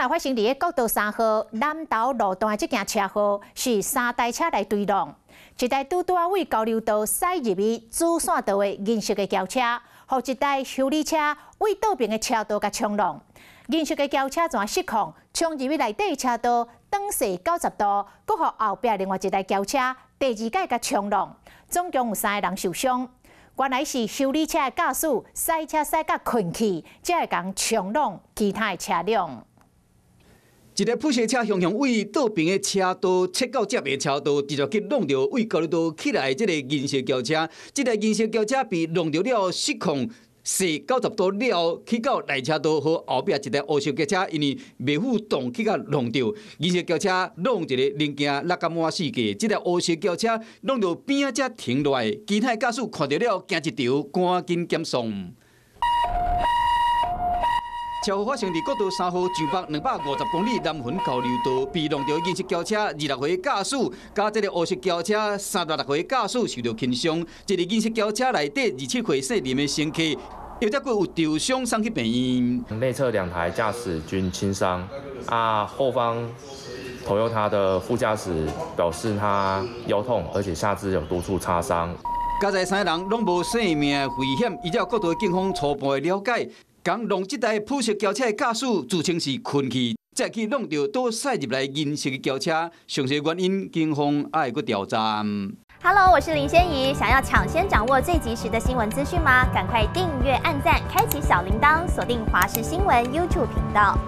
发生伫国道3号南投路段这件车祸是3台车来追撞，一台拄为交流道驶入去主线道的银色的轿车，和一台修理车为道边的车道甲冲撞。银色的轿车全失控，冲入去内底车道，转势90度，搁互后壁另外一台轿车第二届甲冲撞，总共有3个人受伤。原来是修理车的驾驶驶车驶到困去，才会共冲撞其他的车辆。一台普车车向为道边的车道切到接的车道，直接去弄到为交流道起来这个银色轿车。这台银色轿车被弄到了失控，驶90度了后，去到内车道和后壁一台黑色轿车，因为袂负动去甲弄到银色轿车弄一个零件落甲满世界。这台黑色轿车弄到边仔才停落来，其他驾驶看到了惊一条，赶紧减速。车祸发生伫国道3号上北250公里南横交流道，被弄到银色轿车26岁驾驶，加这个黑色轿车36岁驾驶受到轻伤。这个银色轿车内底27岁姓林的乘客，又再有受伤送去病院。内侧2台驾驶均轻伤，后方Toyota的副驾驶表示他腰痛，而且下肢有多处擦伤。加在3个人拢无生命危险，依照国道警方初步的了解。讲弄这台普色轿车的驾驶自称是困去，再去弄到倒驶入来银色的轿车，详细原因警方还会调查。Hello， 我是林仙怡，想要抢先掌握最及时的新闻资讯吗？赶快订阅、按赞、开启小铃铛，锁定华视新闻 YouTube 频道。